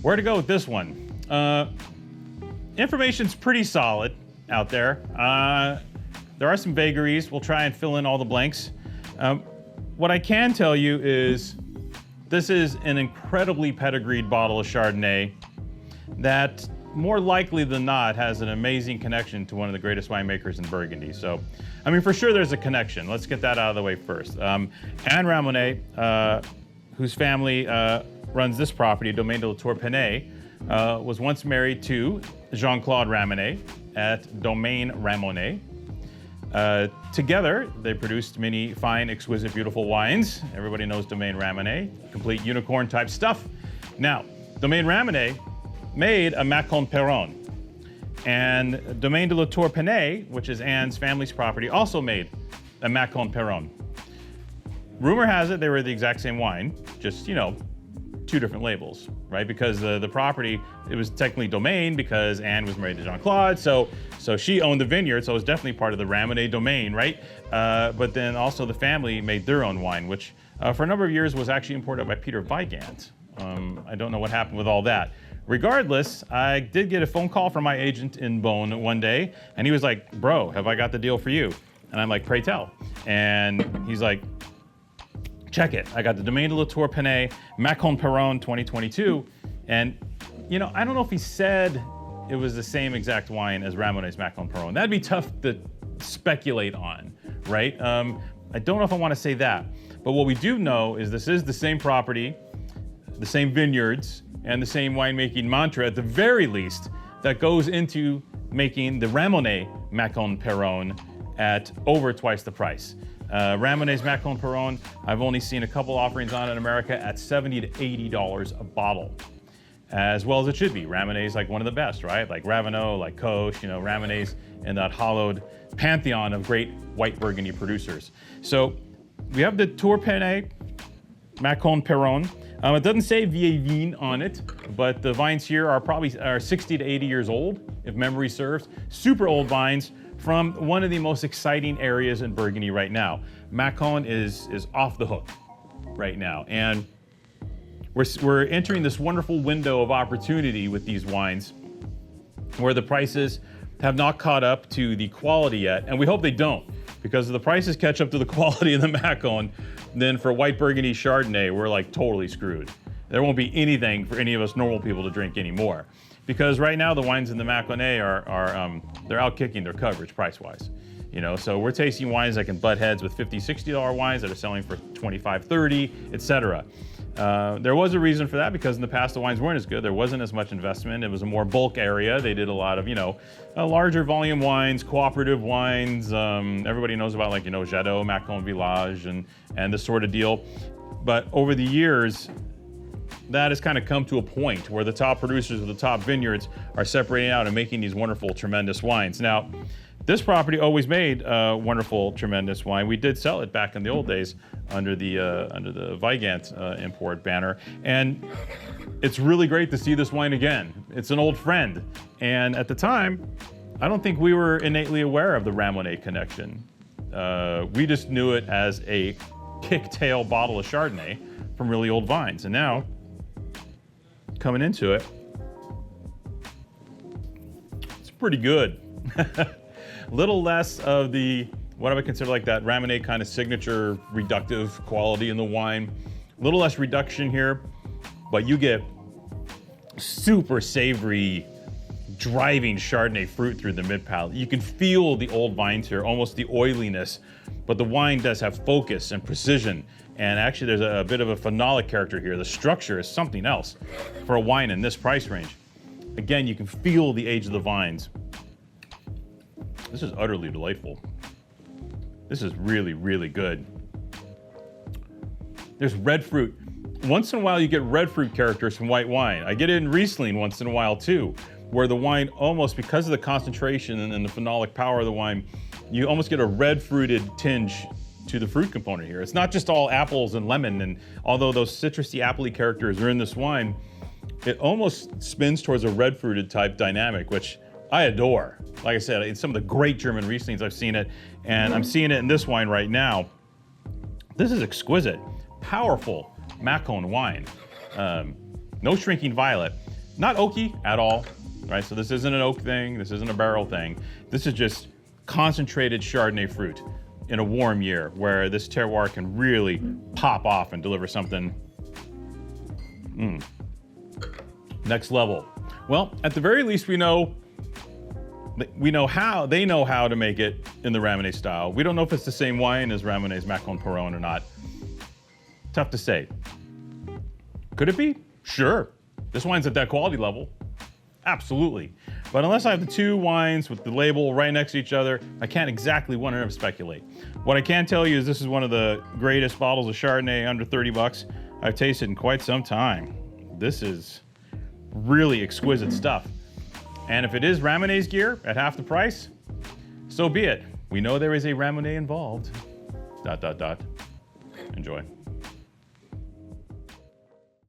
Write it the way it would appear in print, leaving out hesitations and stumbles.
Where to go with this one? Information's pretty solid out there. There are some vagaries. We'll try and fill in all the blanks. What I can tell you is this is an incredibly pedigreed bottle of Chardonnay that more likely than not has an amazing connection to one of the greatest winemakers in Burgundy. So, I mean, for sure there's a connection. Let's get that out of the way first. Anne Ramonet, whose family runs this property, Domaine de la Tour Penet, was once married to Jean-Claude Ramonet at Domaine Ramonet. Together, they produced many fine, exquisite, beautiful wines. Everybody knows Domaine Ramonet, complete unicorn type stuff. Now, Domaine Ramonet made a Macon Péronne, and Domaine de la Tour Penet, which is Anne's family's property, also made a Macon Péronne. Rumor has it they were the exact same wine, just, you know, two different labels, right? Because the property, it was technically Domaine because Anne was married to Jean-Claude, so she owned the vineyard, so it was definitely part of the Ramonet domain, right? But then also the family made their own wine, which for a number of years was actually imported by Peter Vignes. I don't know what happened with all that. Regardless, I did get a phone call from my agent in Beaune one day, and he was like, bro, have I got the deal for you? And I'm like, pray tell. And he's like, check it. I got the Domaine de la Tour Penet Macon Péronne 2022. And, you know, I don't know if he said it was the same exact wine as Ramonet's Macon Péronne. That'd be tough to speculate on, right? I don't know if I want to say that. But what we do know is this is the same property, the same vineyards, and the same winemaking mantra, at the very least, that goes into making the Ramonet Macon Péronne at over twice the price. Ramonet's Macon Péronne, I've only seen a couple offerings on in America at $70 to $80 a bottle, as well as it should be. Ramonet's like one of the best, right? Like Ravenot, like Coche, you know, Ramonet's in that hollowed pantheon of great white Burgundy producers. So we have the Tour Penet Macon Péronne. It doesn't say Vieilles on it, but the vines here are probably 60 to 80 years old, if memory serves. Super old vines from one of the most exciting areas in Burgundy right now. Macon is off the hook right now, and we're entering this wonderful window of opportunity with these wines, where the prices have not caught up to the quality yet, and we hope they don't, because if the prices catch up to the quality of the Macon, then for white Burgundy Chardonnay, we're like totally screwed. There won't be anything for any of us normal people to drink anymore. Because right now the wines in the Maconnais are they're out kicking their coverage price-wise. You know, so we're tasting wines that can butt heads with $50, $60 wines that are selling for $25, $30, etc. There was a reason for that, because in the past the wines weren't as good. There wasn't as much investment. It was a more bulk area. They did a lot of, you know, larger volume wines, cooperative wines. Everybody knows about, like, you know, Jadot, Macon Village, and this sort of deal. But over the years, that has kind of come to a point where the top producers of the top vineyards are separating out and making these wonderful, tremendous wines. Now, this property always made wonderful, tremendous wine. We did sell it back in the old days under the Vignes import banner, and it's really great to see this wine again. It's an old friend, and at the time, I don't think we were innately aware of the Ramonet connection. We just knew it as a kick-tail bottle of Chardonnay from really old vines, and now, coming into it, it's pretty good. Little less of the, what I would consider like that Ramonet kind of signature reductive quality in the wine. A little less reduction here, but you get super savory, driving Chardonnay fruit through the mid-palate. You can feel the old vines here, almost the oiliness, but the wine does have focus and precision. And actually there's a bit of a phenolic character here. The structure is something else for a wine in this price range. Again, you can feel the age of the vines. This is utterly delightful. This is really, really good. There's red fruit. Once in a while you get red fruit characters from white wine. I get it in Riesling once in a while too, where the wine almost, because of the concentration and the phenolic power of the wine, you almost get a red fruited tinge to the fruit component here. It's not just all apples and lemon, and although those citrusy, appley characters are in this wine, it almost spins towards a red fruited type dynamic, which I adore. Like I said, in some of the great German Rieslings I've seen it, and I'm seeing it in this wine right now. This is exquisite, powerful Macon wine. No shrinking violet. Not oaky at all, right? So this isn't an oak thing, this isn't a barrel thing. This is just concentrated Chardonnay fruit in a warm year where this terroir can really pop off and deliver something next level. Well, at the very least, we know how they know how to make it in the Ramonet style. We don't know if it's the same wine as Ramonet's Macon Péronne or not. Tough to say. Could it be? Sure. This wine's at that quality level. Absolutely. But unless I have the two wines with the label right next to each other, I can't exactly 100% speculate. What I can tell you is this is one of the greatest bottles of Chardonnay under 30 bucks I've tasted in quite some time. This is really exquisite stuff. And if it is Ramonet's gear at half the price, so be it. We know there is a Ramonet involved. Enjoy.